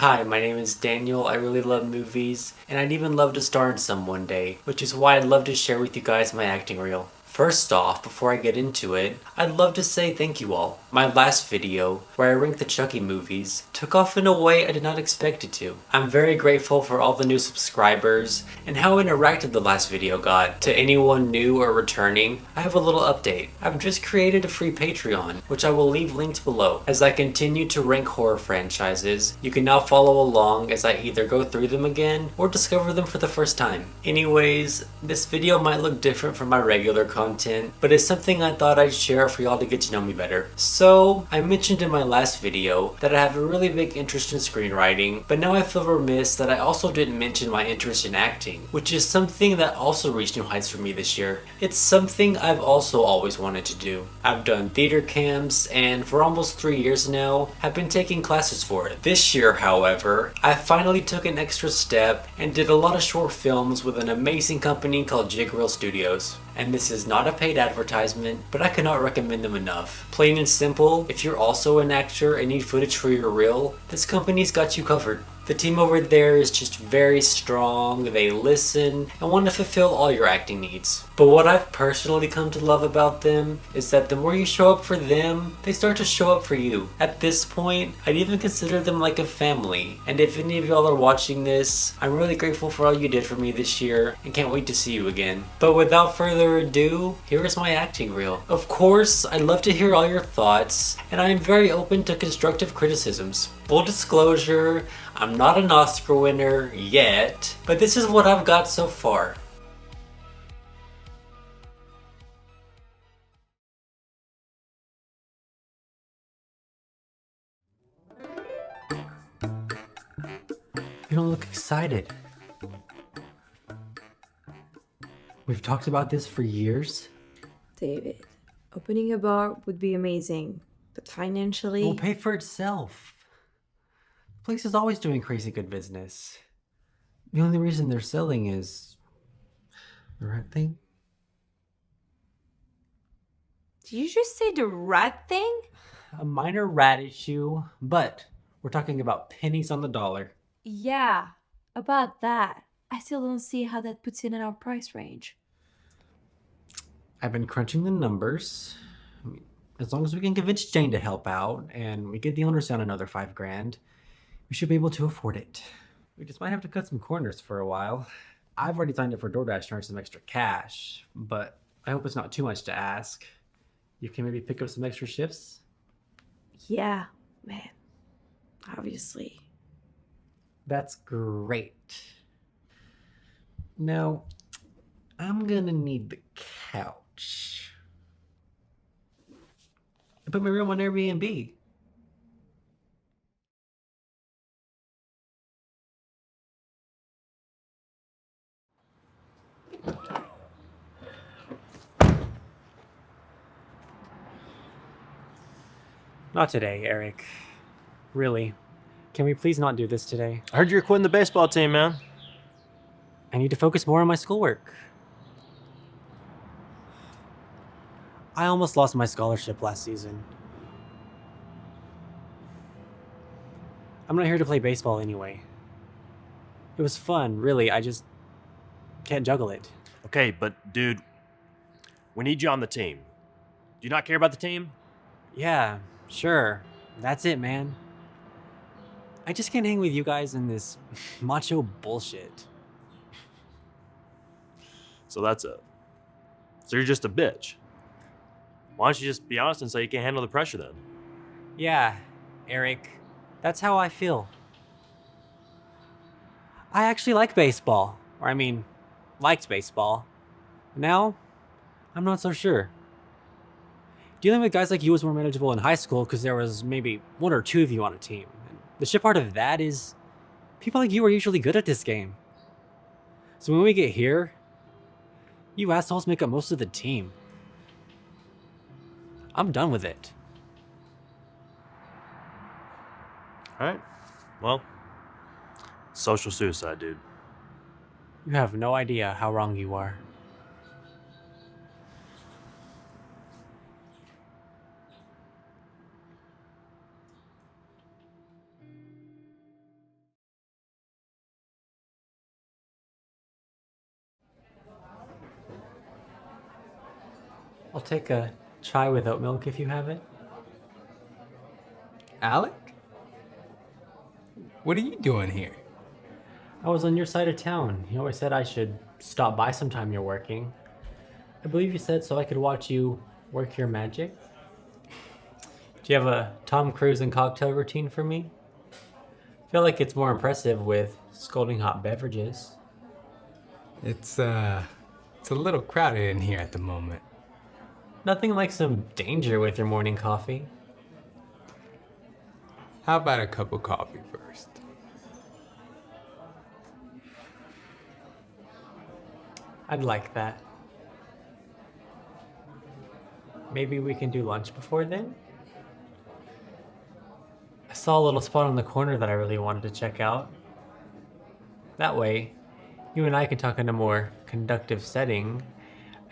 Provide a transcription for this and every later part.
Hi, my name is Daniel. I really love movies, and I'd even love to star in some one day, which is why I'd love to share with you guys my acting reel. First off, before I get into it, I'd love to say thank you all. My last video, where I ranked the Chucky movies, took off in a way I did not expect it to. I'm very grateful for all the new subscribers and how interactive the last video got. To anyone new or returning, I have a little update. I've just created a free Patreon, which I will leave linked below. As I continue to rank horror franchises, you can now follow along as I either go through them again or discover them for the first time. Anyways, this video might look different from my regular content, but it's something I thought I'd share for y'all to get to know me better. So, I mentioned in my last video that I have a really big interest in screenwriting, but now I feel remiss that I also didn't mention my interest in acting, which is something that also reached new heights for me this year. It's something I've also always wanted to do. I've done theater camps, and for almost 3 years now, have been taking classes for it. This year, however, I finally took an extra step and did a lot of short films with an amazing company called Jig Reel Studios. And this is not a paid advertisement, but I cannot recommend them enough. Plain and simple, if you're also an actor and need footage for your reel, this company's got you covered. The team over there is just very strong, they listen, and want to fulfill all your acting needs. But what I've personally come to love about them is that the more you show up for them, they start to show up for you. At this point, I'd even consider them like a family. And if any of y'all are watching this, I'm really grateful for all you did for me this year and can't wait to see you again. But without further ado, here is my acting reel. Of course, I'd love to hear all your thoughts, and I am very open to constructive criticisms. Full disclosure, I'm not an Oscar winner yet, but this is what I've got so far. You don't look excited. We've talked about this for years. David, opening a bar would be amazing, but It will financially, pay for itself. The place is always doing crazy good business. The only reason they're selling is the right thing. did you just say the rat thing? A minor rat issue, but we're talking about pennies on the dollar. Yeah, about that. I still don't see how that puts it in our price range. I've been crunching the numbers. I mean, as long as we can convince Jane to help out and we get the owners down another 5 grand, we should be able to afford it. We just might have to cut some corners for a while. I've already signed up for DoorDash to earn some extra cash, but I hope it's not too much to ask. You can maybe pick up some extra shifts? Yeah, man, obviously. That's great. Now, I'm gonna need the couch. I put my room on Airbnb. Not today, Eric. Really. Can we please not do this today? I heard you're quitting the baseball team, man. I need to focus more on my schoolwork. I almost lost my scholarship last season. I'm not here to play baseball anyway. It was fun, really. I just can't juggle it. Okay, but dude, we need you on the team. Do you not care about the team? Yeah, sure. That's it, man. I just can't hang with you guys in this macho bullshit. So that's it. So you're just a bitch. Why don't you just be honest and say you can't handle the pressure then? Yeah, Eric. That's how I feel. I actually like baseball. Or, I mean, liked baseball. Now, I'm not so sure. Dealing with guys like you was more manageable in high school because there was maybe one or two of you on a team. And the shit part of that is, people like you are usually good at this game. So when we get here, you assholes make up most of the team. I'm done with it. Alright. Well, social suicide, dude. You have no idea how wrong you are. I'll take a chai with oat milk if you have it. Alec? What are you doing here? I was on your side of town. You always said I should stop by sometime you're working. I believe you said so I could watch you work your magic. Do you have a Tom Cruise and cocktail routine for me? I feel like it's more impressive with scalding hot beverages. It's a little crowded in here at the moment. Nothing like some danger with your morning coffee. How about a cup of coffee first? I'd like that. Maybe we can do lunch before then? I saw a little spot on the corner that I really wanted to check out. That way, you and I can talk in a more conductive setting,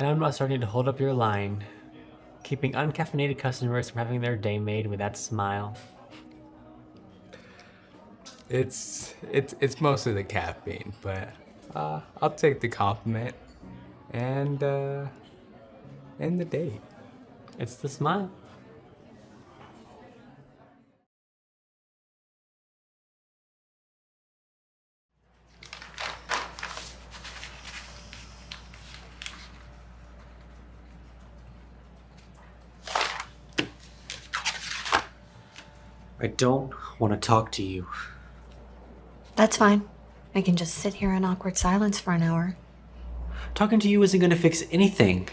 and I'm not starting to hold up your line, keeping uncaffeinated customers from having their day made with that smile. It's mostly the caffeine, but I'll take the compliment and the date. It's the smile. I don't want to talk to you. That's fine. I can just sit here in awkward silence for an hour. Talking to you isn't going to fix anything.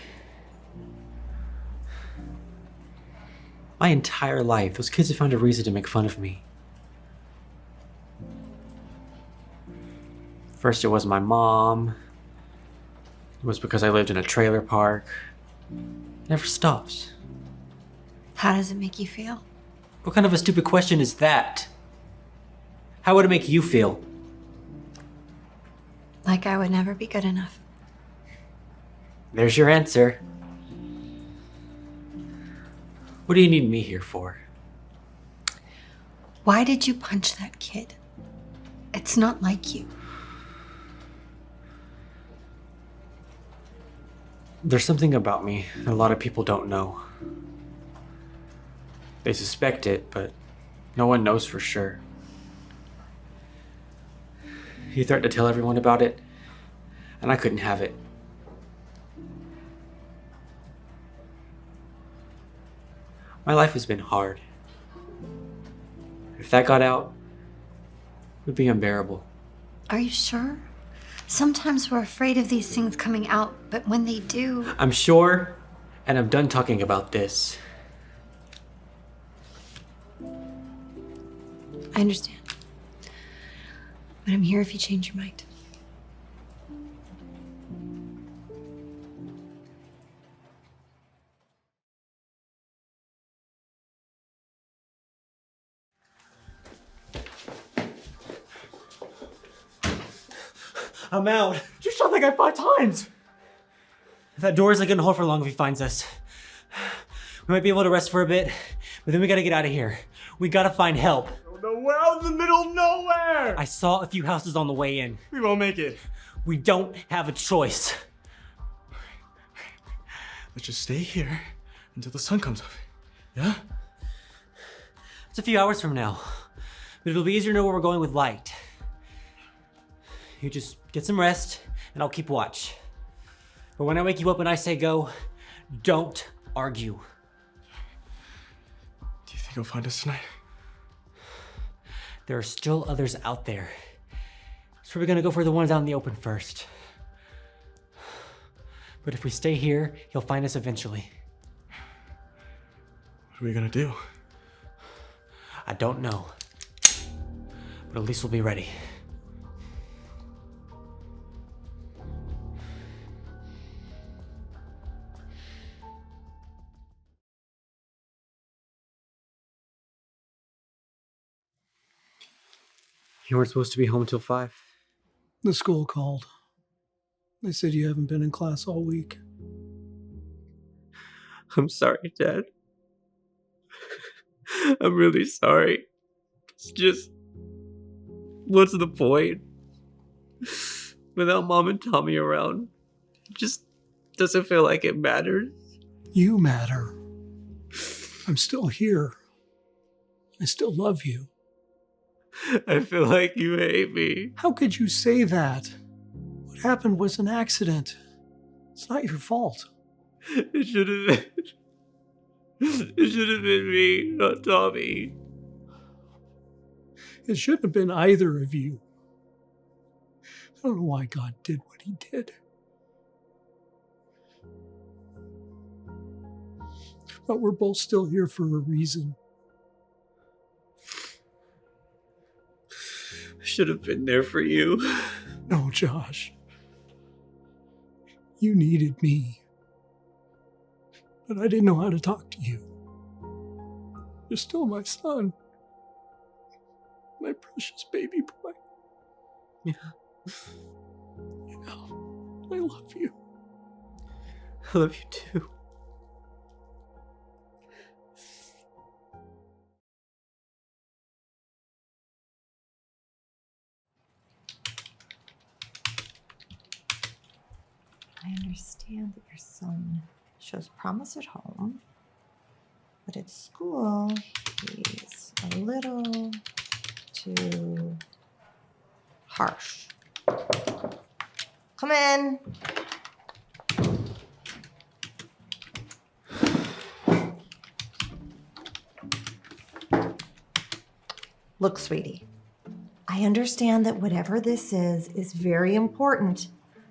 My entire life, those kids have found a reason to make fun of me. First it was my mom. It was because I lived in a trailer park. It never stops. How does it make you feel? What kind of a stupid question is that? How would it make you feel? Like I would never be good enough. There's your answer. What do you need me here for? Why did you punch that kid? It's not like you. There's something about me that a lot of people don't know. They suspect it, but no one knows for sure. You threatened to tell everyone about it, and I couldn't have it. My life has been hard. If that got out, it would be unbearable. Are you sure? Sometimes we're afraid of these things coming out, but when they do... I'm sure, and I'm done talking about this. I understand. But I'm here if you change your mind. I'm out. You shot that guy 5 times! That door isn't gonna hold for long if he finds us. We might be able to rest for a bit, but then we gotta get out of here. We gotta find help. No, we're out in the middle of nowhere! I saw a few houses on the way in. We won't make it. We don't have a choice. Let's just stay here until the sun comes up. Yeah? It's a few hours from now, but it'll be easier to know where we're going with light. You just get some rest, and I'll keep watch. But when I wake you up and I say go, don't argue. Do you think he'll find us tonight? There are still others out there. So we're gonna go for the ones out in the open first. But if we stay here, he'll find us eventually. What are we gonna do? I don't know. But at least we'll be ready. You weren't supposed to be home till 5. The school called. They said you haven't been in class all week. I'm sorry, Dad. I'm really sorry. It's just... what's the point? Without Mom and Tommy around, it just doesn't feel like it matters. You matter. I'm still here. I still love you. I feel like you hate me. How could you say that? What happened was an accident. It's not your fault. It should have been. It should have been me, not Tommy. It shouldn't have been either of you. I don't know why God did what he did. But we're both still here for a reason. I should have been there for you. No, Josh. You needed me. But I didn't know how to talk to you. You're still my son. My precious baby boy. Yeah. You know, I love you. I love you too. I understand that your son shows promise at home, but at school, he's a little too harsh. Come in. Look, sweetie, I understand that whatever this is very important.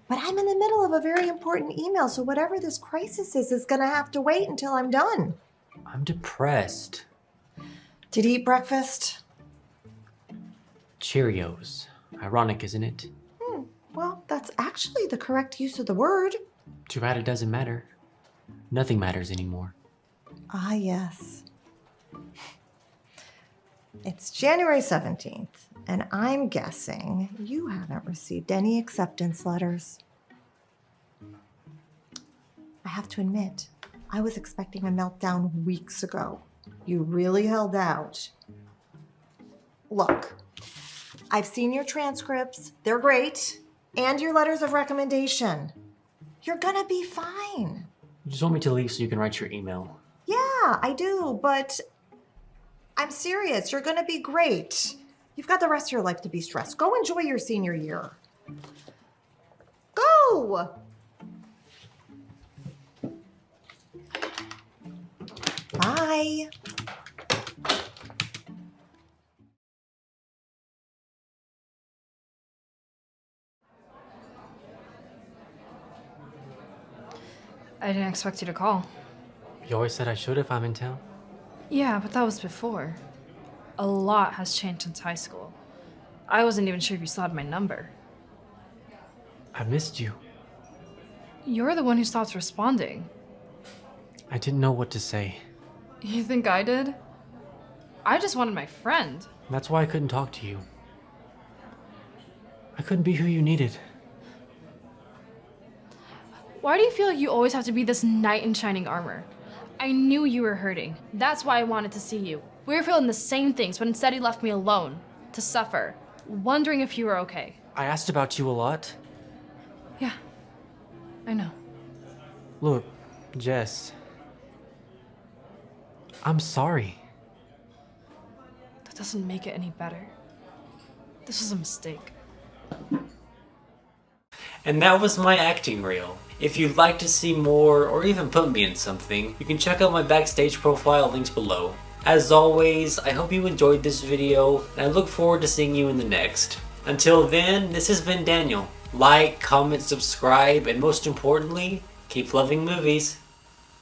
But I'm in the middle of a very important email, so whatever this crisis is gonna have to wait until I'm done. I'm depressed. Did you eat breakfast? Cheerios. Ironic, isn't it? Well, that's actually the correct use of the word. Too bad it doesn't matter. Nothing matters anymore. Ah, yes. It's January 17th, and I'm guessing you haven't received any acceptance letters. I have to admit, I was expecting a meltdown weeks ago. You really held out. Look, I've seen your transcripts. They're great. And your letters of recommendation. You're gonna be fine. You just want me to leave so you can write your email. Yeah, I do, but I'm serious. You're gonna be great. You've got the rest of your life to be stressed. Go enjoy your senior year. Go! Bye. I didn't expect you to call. You always said I should if I'm in town. Yeah, but that was before. A lot has changed since high school. I wasn't even sure if you still had my number. I missed you. You're the one who stopped responding. I didn't know what to say. You think I did? I just wanted my friend. That's why I couldn't talk to you. I couldn't be who you needed. Why do you feel like you always have to be this knight in shining armor? I knew you were hurting. That's why I wanted to see you. We were feeling the same things, but instead he left me alone, to suffer, wondering if you were okay. I asked about you a lot. Yeah, I know. Look, Jess. I'm sorry. That doesn't make it any better. This was a mistake. And that was my acting reel. If you'd like to see more, or even put me in something, you can check out my backstage profile, links below. As always, I hope you enjoyed this video, and I look forward to seeing you in the next. Until then, this has been Daniel. Like, comment, subscribe, and most importantly, keep loving movies.